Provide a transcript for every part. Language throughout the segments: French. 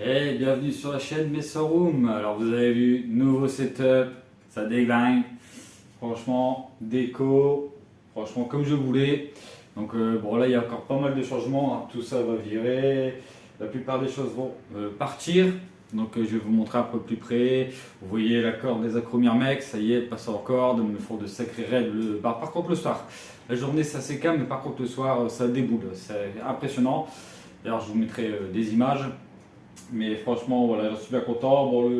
Hey, bienvenue sur la chaîne Messorum. Alors vous avez vu, nouveau setup, ça déglingue. Franchement, déco, franchement comme je voulais. Donc bon là il y a encore pas mal de changements, hein. Tout ça va virer, la plupart des choses vont partir. Donc je vais vous montrer un peu plus près. Vous voyez la corde des Acromyrmex, ça y est, elle passe en corde, ils me font de sacrés raids. Par contre le soir, la journée ça c'est calme, mais par contre le soir ça déboule, c'est impressionnant. D'ailleurs je vous mettrai des images. Mais franchement, voilà, je suis bien content. Bon,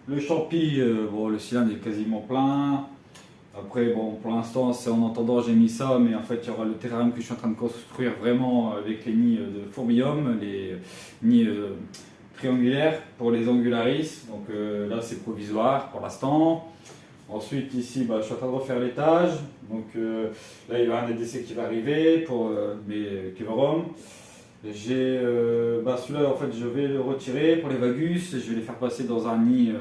le champi, bon, le cylindre est quasiment plein. Après, bon, pour l'instant, c'est en entendant, j'ai mis ça, mais en fait, il y aura le terrarium que je suis en train de construire vraiment avec les nids de fourmilium, les nids triangulaires pour les angularis. Donc là, c'est provisoire pour l'instant. Ensuite, ici, bah, je suis en train de refaire l'étage. Donc là, il y aura un ADC qui va arriver pour mes Kevorom. J'ai celui-là en fait je vais le retirer pour les vagus et je vais les faire passer dans un nid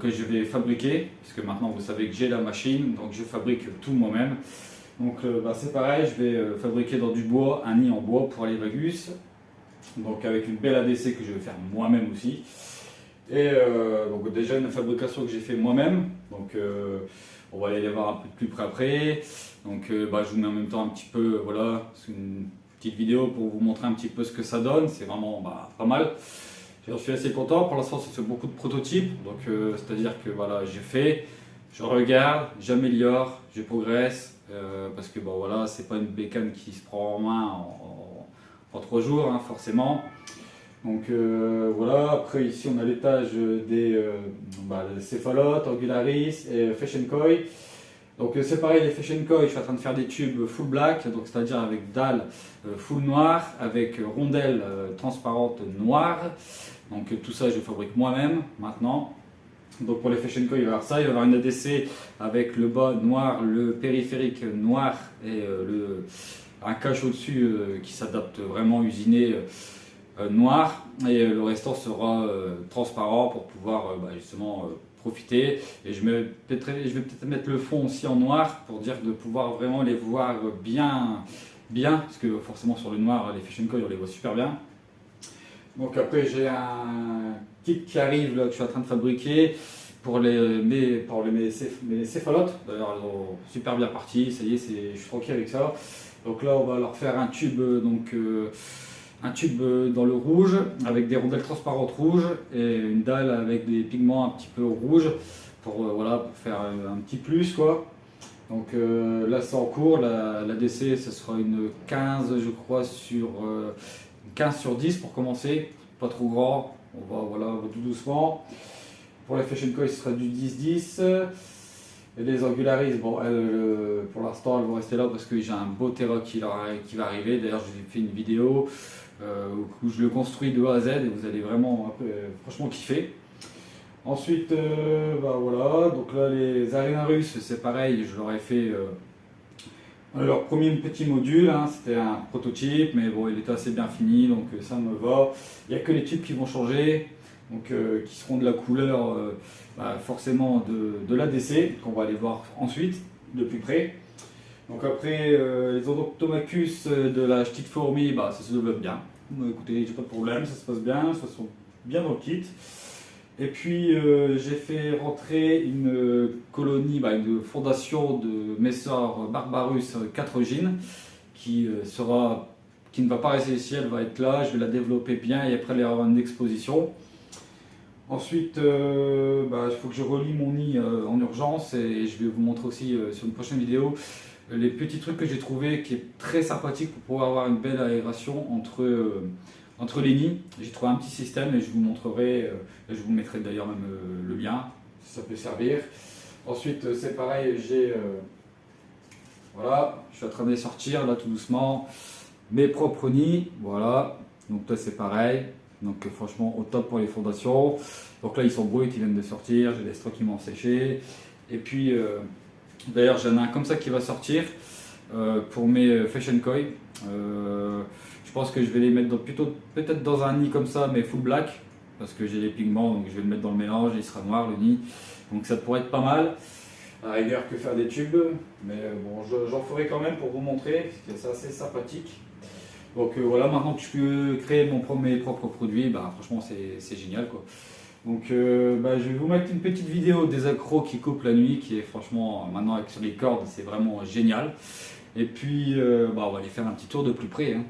que je vais fabriquer parce que maintenant vous savez que j'ai la machine donc je fabrique tout moi-même. Donc c'est pareil, je vais fabriquer dans du bois un nid en bois pour les vagus, donc avec une belle ADC que je vais faire moi-même aussi. Et donc déjà une fabrication que j'ai fait moi-même, donc on va aller les voir un peu plus près après. Donc je vous mets en même temps un petit peu, voilà, une petite vidéo pour vous montrer un petit peu ce que ça donne. C'est vraiment pas mal. J'en suis assez content. Pour l'instant, ça fait beaucoup de prototypes. Donc c'est-à-dire que voilà, j'ai fait, je regarde, j'améliore, je progresse. Parce que voilà, c'est pas une bécane qui se prend en main en 3 jours, hein, forcément. Donc voilà, après ici on a l'étage des céphalotes, angularis et fashion koi. Donc c'est pareil, les fashion koi, je suis en train de faire des tubes full black, donc c'est-à-dire avec dalle full noire, avec rondelles transparentes noires. Donc tout ça je fabrique moi-même maintenant. Donc pour les fashion koi, il va y avoir ça, il va y avoir une ADC avec le bas noir, le périphérique noir et un cache au-dessus qui s'adapte vraiment usiné noir, et le restant sera transparent pour pouvoir justement profiter. Et je vais peut-être mettre le fond aussi en noir pour dire de pouvoir vraiment les voir bien, parce que forcément sur le noir les fashion koi on les voit super bien. Donc après j'ai un kit qui arrive là, que je suis en train de fabriquer pour mes céphalotes. D'ailleurs elles sont super bien parties, ça y est, je suis tranquille avec ça. Donc là on va leur faire un tube un tube dans le rouge avec des rondelles transparentes rouges et une dalle avec des pigments un petit peu rouges pour, pour faire un petit plus quoi. Donc là c'est en cours, la DC ce sera une 15 je crois sur 15 sur 10 pour commencer, pas trop grand, on va tout doucement. Pour les fashion koi ce sera du 10-10. Et les angularis, bon, pour l'instant elles vont rester là parce que j'ai un beau terrain qui va arriver. D'ailleurs je vous ai fait une vidéo où je le construis de A à Z et vous allez vraiment franchement kiffer. Ensuite, voilà, donc là les Arenarus c'est pareil, je leur ai fait leur premier petit module, hein, c'était un prototype, mais bon il était assez bien fini donc ça me va. Il n'y a que les tubes qui vont changer, donc qui seront de la couleur forcément de l'ADC, qu'on va aller voir ensuite de plus près. Donc après les Odontomachus de la petite fourmi, ça se développe bien. Écoutez, j'ai pas de problème, ça se passe bien, ça se passe bien dans le kit. Et puis j'ai fait rentrer une colonie, une fondation de Messor Barbarus 4 gines qui ne va pas rester ici, elle va être là, je vais la développer bien et après elle aura une exposition. Ensuite, il faut que je relie mon nid en urgence et je vais vous montrer aussi sur une prochaine vidéo les petits trucs que j'ai trouvé qui est très sympathique pour pouvoir avoir une belle aération entre les nids. J'ai trouvé un petit système et je vous montrerai, je vous mettrai d'ailleurs même le lien si ça peut servir. Ensuite, c'est pareil, voilà, je suis en train de les sortir là tout doucement, mes propres nids, voilà. Donc là c'est pareil. Donc franchement au top pour les fondations. Donc là ils sont bruts, ils viennent de sortir. J'ai des stocks qui m'ont séché. Et puis d'ailleurs j'en ai un comme ça qui va sortir pour mes fashion koi. Je pense que je vais les mettre plutôt peut-être dans un nid comme ça mais full black. Parce que j'ai les pigments, donc je vais le mettre dans le mélange et il sera noir le nid. Donc ça pourrait être pas mal. À la rigueur que faire des tubes, mais bon, j'en ferai quand même pour vous montrer, parce que c'est assez sympathique. Donc voilà, maintenant que je peux créer mes propres produits, bah, franchement c'est génial quoi. Donc bah, je vais vous mettre une petite vidéo des accros qui coupent la nuit, qui est franchement maintenant avec sur les cordes, c'est vraiment génial. Et puis bah, on va aller faire un petit tour de plus près. Hein.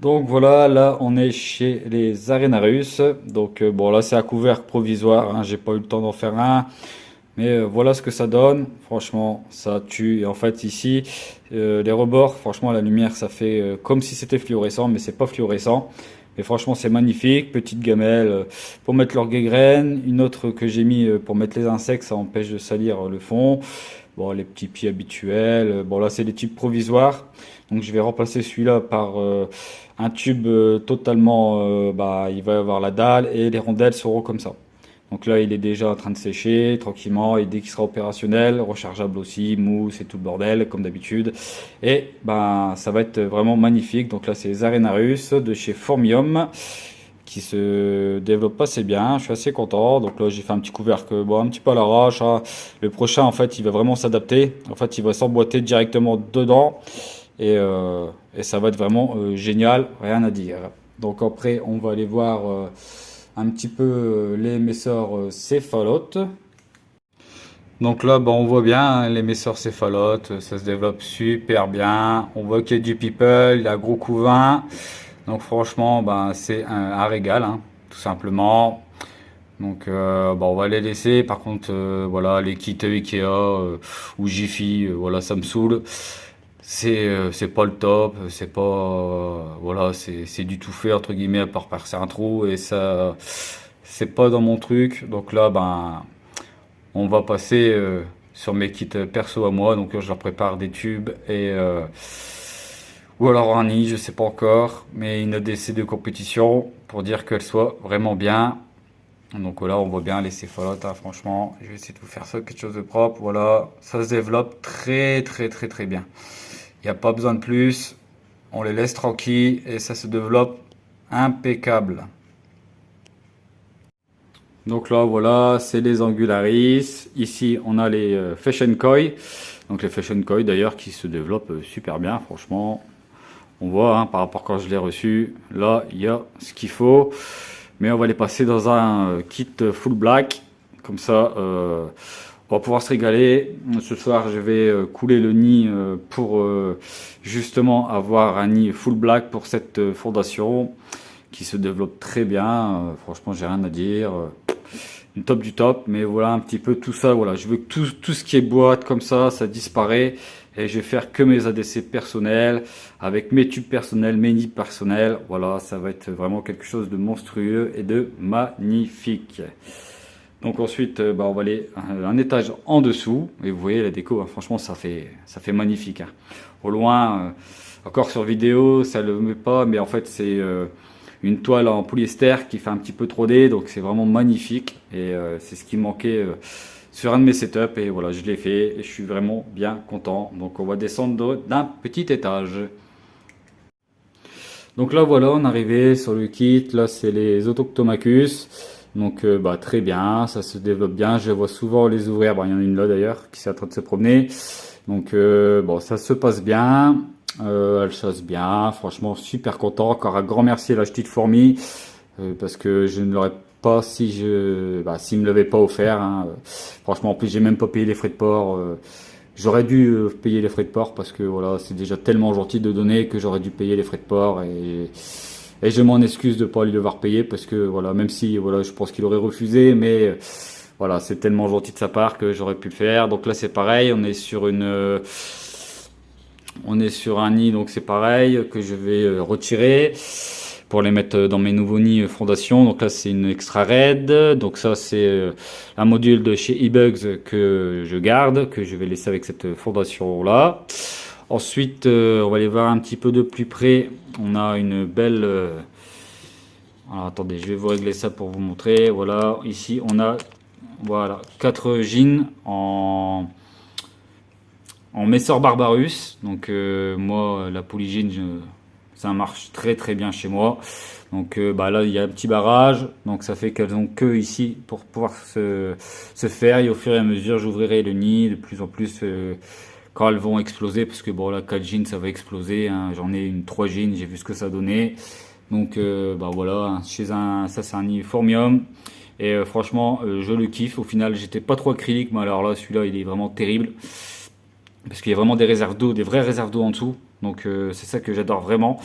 Donc voilà, là on est chez les Arenarus. Donc bon là c'est un couvercle provisoire, hein, j'ai pas eu le temps d'en faire un. Mais voilà ce que ça donne, franchement ça tue. Et en fait ici, les rebords, franchement la lumière ça fait comme si c'était fluorescent, mais c'est pas fluorescent. Mais franchement c'est magnifique, petite gamelle pour mettre l'orgueil-graine, une autre que j'ai mis pour mettre les insectes, ça empêche de salir le fond. Bon les petits pieds habituels, bon là c'est des tubes provisoires. Donc je vais remplacer celui-là par un tube totalement, bah, il va y avoir la dalle et les rondelles seront comme ça. Donc là, il est déjà en train de sécher tranquillement et dès qu'il sera opérationnel, rechargeable aussi, mousse et tout le bordel comme d'habitude. Et ben, ça va être vraiment magnifique. Donc là, c'est les Arenarus de chez Formium qui se développe assez bien. Je suis assez content. Donc là, j'ai fait un petit couvercle, bon, un petit peu à l'arrache. Hein. Le prochain, en fait, il va vraiment s'adapter. En fait, il va s'emboîter directement dedans et ça va être vraiment génial, rien à dire. Donc après, on va aller voir un petit peu les messors céphalotes. Donc là, bah, on voit bien hein, les messors céphalotes, ça se développe super bien. On voit qu'il y a du people, il y a gros couvain. Donc franchement, bah, c'est un régal, hein, tout simplement. Donc bah, on va les laisser. Par contre, voilà, les kits Ikea ou Jiffy, voilà, ça me saoule. C'est pas le top, c'est pas voilà, c'est du tout fait entre guillemets à part percer un trou et ça c'est pas dans mon truc. Donc là ben on va passer sur mes kits perso à moi. Donc je leur prépare des tubes et ou alors un nid, je sais pas encore, mais une ADC de compétition pour dire qu'elle soit vraiment bien. Donc là, on voit bien les céphalotes, hein, franchement. Je vais essayer de vous faire ça, quelque chose de propre. Voilà, ça se développe très bien. Il n'y a pas besoin de plus. On les laisse tranquilles et ça se développe impeccable. Donc là, voilà, c'est les Angularis. Ici, on a les Fashion Koi. Donc les Fashion Koi, d'ailleurs, qui se développent super bien, franchement. On voit hein, par rapport à quand je l'ai reçu, là il y a ce qu'il faut. Mais on va les passer dans un kit full black. Comme ça, on va pouvoir se régaler. Ce soir, je vais couler le nid pour justement avoir un nid full black pour cette fondation qui se développe très bien. Franchement, j'ai rien à dire. Une top du top. Mais voilà un petit peu tout ça. Voilà, je veux que tout ce qui est boîte comme ça disparaît. Et je vais faire que mes ADC personnels, avec mes tubes personnels, mes nids personnels. Voilà, ça va être vraiment quelque chose de monstrueux et de magnifique. Donc ensuite, on va aller un étage en dessous. Et vous voyez la déco, hein, franchement, ça fait magnifique. Hein. Au loin, encore sur vidéo, ça le met pas, mais en fait, c'est une toile en polyester qui fait un petit peu 3D. Donc c'est vraiment magnifique. Et c'est ce qui me manquait sur un de mes setups et voilà, je l'ai fait et je suis vraiment bien content. Donc on va descendre d'un petit étage. Donc là voilà, on est arrivé sur le kit. Là c'est les Autochtomachus. Donc très bien, ça se développe bien. Je vois souvent les ouvrir. Il y en a une là d'ailleurs qui est en train de se promener. Donc ça se passe bien. Elle chasse bien. Franchement super content. Encore un grand merci à la Petite Fourmi parce que je ne l'aurais pas si s'il me l'avait pas offert. Hein. Franchement, en plus, j'ai même pas payé les frais de port. J'aurais dû payer les frais de port parce que voilà, c'est déjà tellement gentil de donner que j'aurais dû payer les frais de port et je m'en excuse de pas lui devoir payer parce que voilà, même si voilà, je pense qu'il aurait refusé, mais voilà, c'est tellement gentil de sa part que j'aurais pu le faire. Donc là, c'est pareil, on est sur un nid, donc c'est pareil que je vais retirer pour les mettre dans mes nouveaux nids fondation. Donc là c'est une extra red, donc ça c'est un module de chez eBugs que je garde, que je vais laisser avec cette fondation là. Ensuite on va aller voir un petit peu de plus près. On a une belle alors attendez, je vais vous régler ça pour vous montrer. Voilà, ici on a 4 jeans en Messor Barbarus. Donc moi la polygine ça marche très très bien chez moi. Donc là il y a un petit barrage, donc ça fait qu'elles ont que ici pour pouvoir se faire, et au fur et à mesure j'ouvrirai le nid de plus en plus quand elles vont exploser, parce que bon là 4 jeans ça va exploser, hein. J'en ai une 3 jeans, j'ai vu ce que ça donnait. Donc voilà, ça c'est un nid Formium. Et franchement je le kiffe. Au final j'étais pas trop acrylique, mais alors là celui-là il est vraiment terrible. Parce qu'il y a vraiment des réserves d'eau, des vraies réserves d'eau en dessous. Donc c'est ça que j'adore vraiment.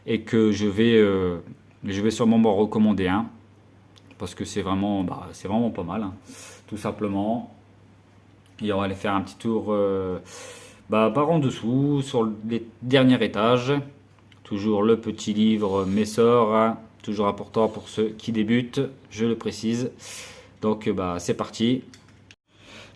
Et que je vais sûrement m'en recommander un. Parce que c'est vraiment pas mal. Hein, tout simplement. Et on va aller faire un petit tour par en dessous, sur les derniers étages. Toujours le petit livre Messor. Hein, toujours important pour ceux qui débutent, je le précise. Donc c'est parti.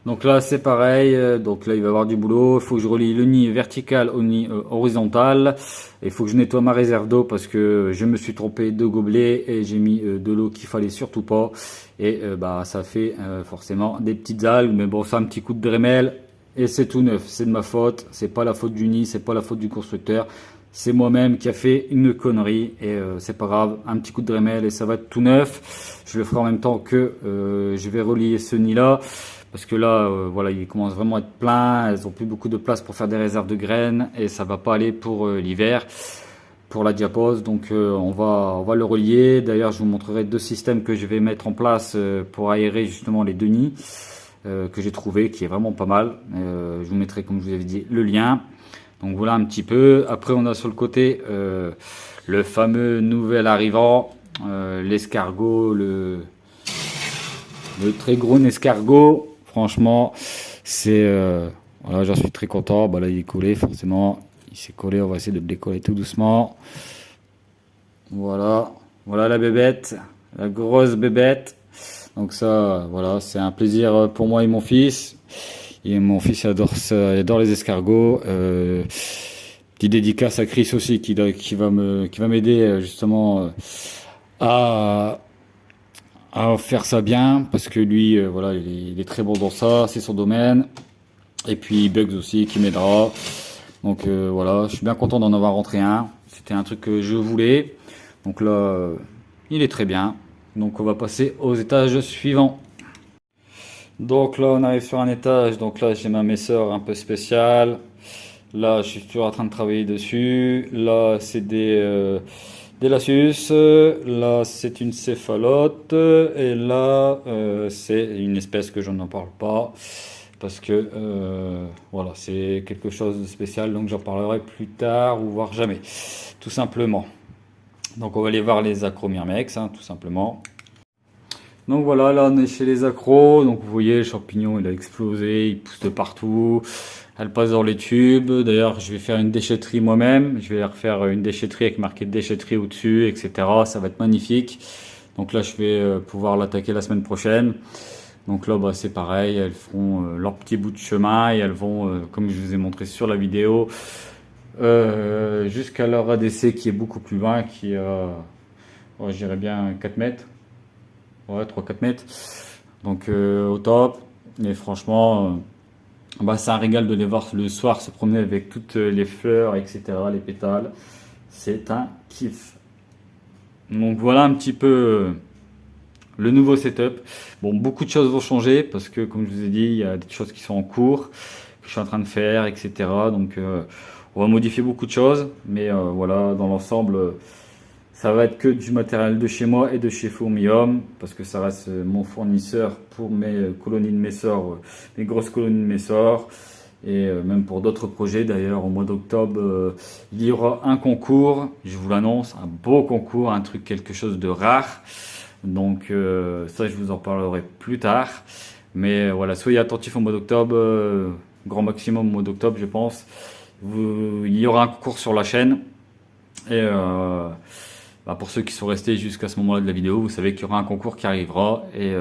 Donc là c'est pareil, donc là il va y avoir du boulot, il faut que je relie le nid vertical au nid horizontal, il faut que je nettoie ma réserve d'eau parce que je me suis trompé de gobelet et j'ai mis de l'eau qu'il fallait surtout pas, et ça fait forcément des petites algues, mais bon c'est un petit coup de Dremel et c'est tout neuf, c'est de ma faute, c'est pas la faute du nid, c'est pas la faute du constructeur, c'est moi-même qui a fait une connerie et c'est pas grave, un petit coup de Dremel et ça va être tout neuf. Je le ferai en même temps que je vais relier ce nid là. Parce que là, il commence vraiment à être plein. Elles ont plus beaucoup de place pour faire des réserves de graines et ça va pas aller pour l'hiver, pour la diapose. Donc on va le relier. D'ailleurs, je vous montrerai 2 systèmes que je vais mettre en place pour aérer justement les 2 nids que j'ai trouvé, qui est vraiment pas mal. Je vous mettrai, comme je vous avais dit, le lien. Donc voilà un petit peu. Après, on a sur le côté le fameux nouvel arrivant, l'escargot, le très gros escargot. Franchement, c'est j'en suis très content. Là, il est collé forcément. Il s'est collé. On va essayer de le décoller tout doucement. Voilà la bébête, la grosse bébête. Donc ça, voilà, c'est un plaisir pour moi et mon fils. Et mon fils adore ça, il adore les escargots. Petite dédicace à Chris aussi qui va m'aider justement à faire ça bien, parce que lui il est très bon dans ça, c'est son domaine. Et puis Bugs aussi qui m'aidera. Donc je suis bien content d'en avoir rentré un. C'était un truc que je voulais. Donc là il est très bien. Donc on va passer aux étages suivants. Donc là on arrive sur un étage. Donc là j'ai ma Messor un peu spéciale. Là, je suis toujours en train de travailler dessus. Là, c'est des Lassus. Là, c'est une céphalote. Et là, c'est une espèce que je n'en parle pas. Parce que, voilà, c'est quelque chose de spécial. Donc, j'en parlerai plus tard ou voire jamais. Tout simplement. Donc, on va aller voir les Acromyrmex, hein, tout simplement. Donc voilà, là on est chez les accros, donc vous voyez le champignon il a explosé, il pousse de partout, elle passe dans les tubes, d'ailleurs je vais faire une déchetterie moi-même, je vais refaire une déchetterie avec marqué déchetterie au-dessus, etc. Ça va être magnifique, donc là je vais pouvoir l'attaquer la semaine prochaine. Donc là bah, c'est pareil, elles feront leur petit bout de chemin et elles vont, comme je vous ai montré sur la vidéo, jusqu'à leur ADC qui est beaucoup plus loin, qui est, je dirais bien 4 mètres. Ouais, 3-4 mètres. Donc au top. Et franchement, bah, c'est un régal de les voir le soir se promener avec toutes les fleurs, etc., les pétales. C'est un kiff. Donc voilà un petit peu le nouveau setup. Bon, beaucoup de choses vont changer parce que, comme je vous ai dit, il y a des choses qui sont en cours, que je suis en train de faire, etc. Donc on va modifier beaucoup de choses. Mais voilà, dans l'ensemble. Ça va être que du matériel de chez moi et de chez Fourmium, parce que ça reste mon fournisseur pour mes colonies de Messor, mes grosses colonies de Messor, et même pour d'autres projets. D'ailleurs, au mois d'octobre, il y aura un concours, je vous l'annonce, un beau concours, un truc, quelque chose de rare. Donc ça, je vous en parlerai plus tard. Mais voilà, soyez attentifs au mois d'octobre, grand maximum au mois d'octobre, je pense. Il y aura un concours sur la chaîne. Et bah, pour ceux qui sont restés jusqu'à ce moment-là de la vidéo, vous savez qu'il y aura un concours qui arrivera. Et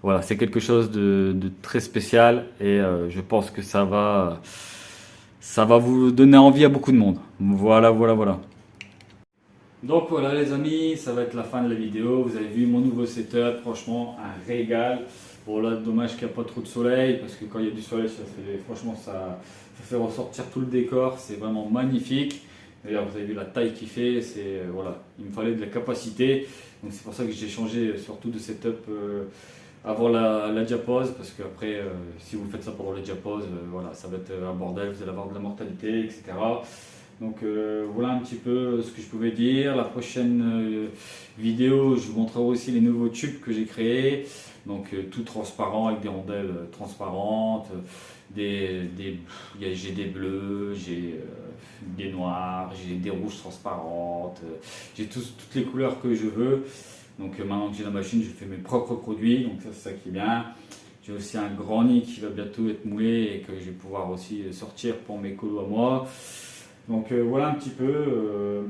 voilà, c'est quelque chose de très spécial. Et je pense que ça va vous donner envie à beaucoup de monde. Voilà, voilà, voilà. Donc voilà les amis, ça va être la fin de la vidéo. Vous avez vu mon nouveau setup, franchement un régal. Bon là, dommage qu'il n'y a pas trop de soleil, parce que quand il y a du soleil, franchement ça fait ressortir tout le décor. C'est vraiment magnifique. D'ailleurs, vous avez vu la taille qu'il fait, voilà, il me fallait de la capacité. Donc c'est pour ça que j'ai changé surtout de setup avant la diapause, parce qu'après, si vous faites ça pendant la diapause, voilà, ça va être un bordel, vous allez avoir de la mortalité, etc. Donc voilà un petit peu ce que je pouvais dire. La prochaine vidéo, je vous montrerai aussi les nouveaux tubes que j'ai créés. Donc tout transparent avec des rondelles transparentes. J'ai des bleus, j'ai des noirs, j'ai des rouges transparentes. J'ai toutes les couleurs que je veux. Donc maintenant que j'ai la machine, je fais mes propres produits. Donc ça c'est ça qui est bien. J'ai aussi un grand nid qui va bientôt être moulé et que je vais pouvoir aussi sortir pour mes colos à moi. Donc voilà un petit peu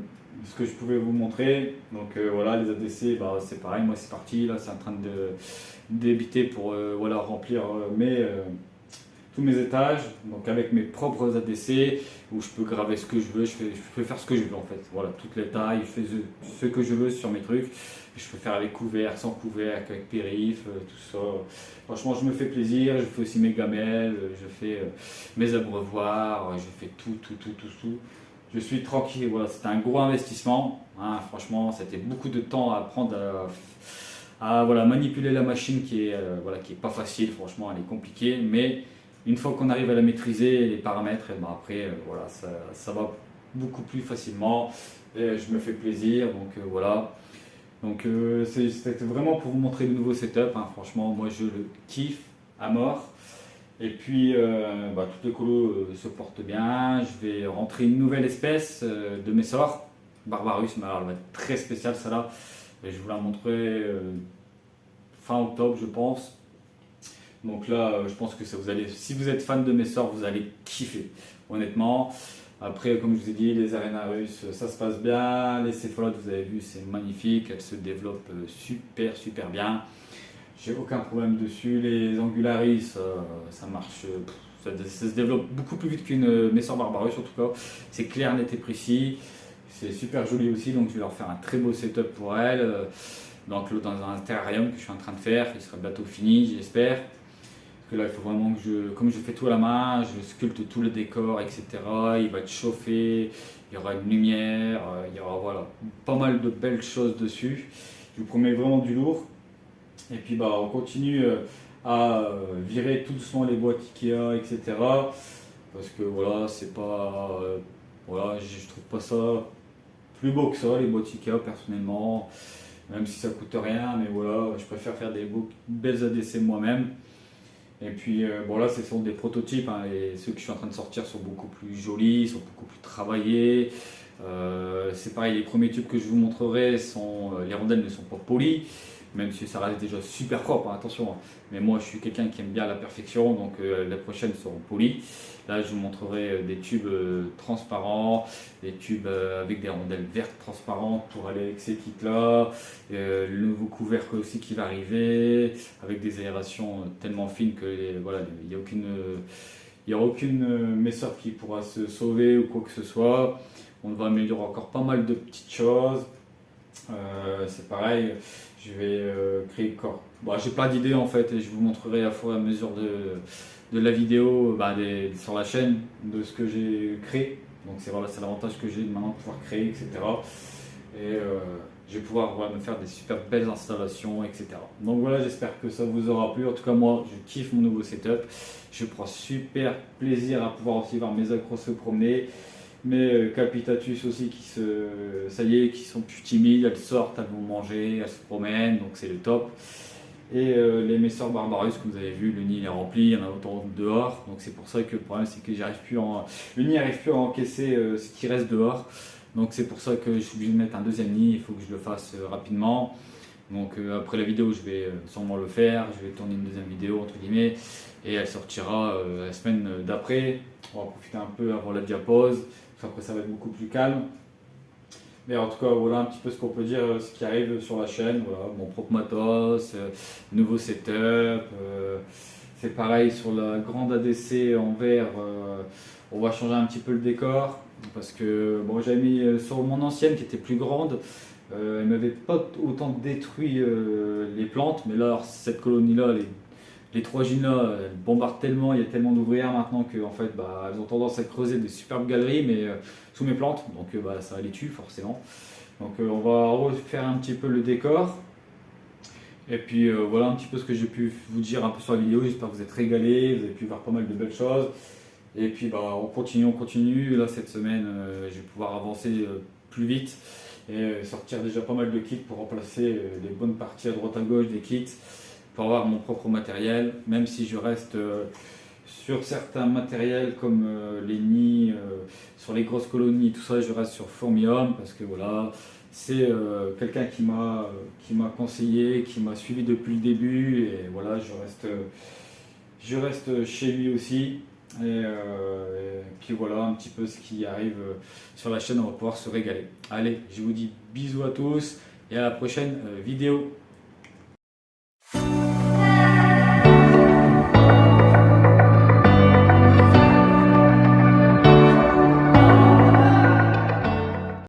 ce que je pouvais vous montrer. Donc voilà, les ADC, bah, c'est pareil, moi c'est parti, là c'est en train de débiter pour voilà, remplir tous mes étages, donc avec mes propres ADC, où je peux graver ce que je veux, je peux faire ce que je veux en fait. Voilà, toutes les tailles, je fais ce que je veux sur mes trucs. Je peux faire avec couvert, sans couvert, avec périph, tout ça. Franchement, je me fais plaisir, je fais aussi mes gamelles, je fais mes abreuvoirs, je fais tout. Je suis tranquille, voilà, c'était un gros investissement. Hein, franchement, c'était beaucoup de temps à apprendre à voilà, manipuler la machine voilà, qui est pas facile, franchement, elle est compliquée, mais une fois qu'on arrive à la maîtriser, les paramètres, et ben après, voilà, ça va beaucoup plus facilement. Et je me fais plaisir, donc voilà. Donc c'était vraiment pour vous montrer le nouveau setup. Hein. Franchement, moi je le kiffe à mort. Et puis, bah, toutes les colos se portent bien. Je vais rentrer une nouvelle espèce de Messor, Barbarus, mais alors elle va être très spéciale celle-là. Et je vous la montrerai fin octobre, je pense. Donc là, je pense que si vous êtes fan de Messor, vous allez kiffer, honnêtement. Après, comme je vous ai dit, les Arenarus, ça se passe bien. Les céphalotes, vous avez vu, c'est magnifique. Elles se développent super bien. J'ai aucun problème dessus. Les Angularis, ça marche. Ça se développe beaucoup plus vite qu'une Messor Barbarus, en tout cas. C'est clair, net et précis. C'est super joli aussi, donc je vais leur faire un très beau setup pour elles. Donc dans un terrarium que je suis en train de faire, il sera bientôt fini, j'espère. Parce que là, il faut vraiment que comme je fais tout à la main, je sculpte tout le décor, etc. Il va être chauffé, il y aura une lumière, il y aura voilà, pas mal de belles choses dessus. Je vous promets vraiment du lourd. Et puis on continue à virer tout doucement les boîtes Ikea, etc. parce que voilà, c'est pas, voilà, je trouve pas ça plus beau que ça, les boîtes Ikea personnellement, même si ça coûte rien, mais voilà, je préfère faire des belles ADC moi-même. Et puis bon là ce sont des prototypes, hein, et ceux que je suis en train de sortir sont beaucoup plus jolis, sont beaucoup plus travaillés. C'est pareil, les premiers tubes que je vous montrerai sont, les rondelles ne sont pas polies, même si ça reste déjà super propre, hein, attention, hein. Mais moi je suis quelqu'un qui aime bien la perfection, donc les prochaines seront polies. Là je vous montrerai des tubes transparents, des tubes avec des rondelles vertes transparentes pour aller avec ces kits là, le nouveau couvercle aussi qui va arriver, avec des aérations tellement fines que voilà, il n'y a aucune, il y aura aucune messeur qui pourra se sauver ou quoi que ce soit. On va améliorer encore pas mal de petites choses. C'est pareil, je vais créer encore. Bon, j'ai pas d'idée en fait, et je vous montrerai à fur et à mesure de la vidéo, sur la chaîne, de ce que j'ai créé. Donc c'est voilà, c'est l'avantage que j'ai maintenant de pouvoir créer, etc. Et je vais pouvoir voilà, me faire des super belles installations, etc. Donc voilà, j'espère que ça vous aura plu. En tout cas, moi, je kiffe mon nouveau setup. Je prends super plaisir à pouvoir aussi voir mes accros se promener. Mes Capitatus aussi ça y est, qui sont plus timides, elles sortent, elles vont manger, elles se promènent, donc c'est le top. Et les Messor Barbarus que vous avez vu, le nid il est rempli, il y en a autant dehors, donc c'est pour ça que le problème c'est que le nid n'arrive plus à encaisser ce qui reste dehors. Donc c'est pour ça que je suis obligé de mettre un deuxième nid, il faut que je le fasse rapidement. Donc après la vidéo je vais sûrement le faire, je vais tourner une deuxième vidéo entre guillemets, et elle sortira la semaine d'après. On va profiter un peu avant la diapause, après ça va être beaucoup plus calme. Mais en tout cas, voilà un petit peu ce qu'on peut dire, ce qui arrive sur la chaîne. Voilà, mon propre matos, nouveau setup. C'est pareil sur la grande ADC en verre. On va changer un petit peu le décor. Parce que bon, j'avais mis sur mon ancienne qui était plus grande. Elle m'avait pas autant détruit les plantes. Mais là, alors, cette colonie-là, les 3 gines là, elles bombardent tellement, il y a tellement d'ouvrières maintenant que en fait, elles ont tendance à creuser des superbes galeries, mais sous mes plantes, donc ça les tue forcément. Donc on va refaire un petit peu le décor. Et puis voilà un petit peu ce que j'ai pu vous dire un peu sur la vidéo. J'espère que vous êtes régalés, vous avez pu voir pas mal de belles choses. Et puis on continue. Là cette semaine, je vais pouvoir avancer plus vite et sortir déjà pas mal de kits pour remplacer les bonnes parties à droite à gauche des kits, pour avoir mon propre matériel, même si je reste sur certains matériels comme les nids, sur les grosses colonies, tout ça, je reste sur Formium parce que voilà, c'est quelqu'un qui m'a conseillé, qui m'a suivi depuis le début, et voilà, je reste chez lui aussi. Et puis voilà un petit peu ce qui arrive sur la chaîne, on va pouvoir se régaler. Allez, je vous dis bisous à tous et à la prochaine vidéo.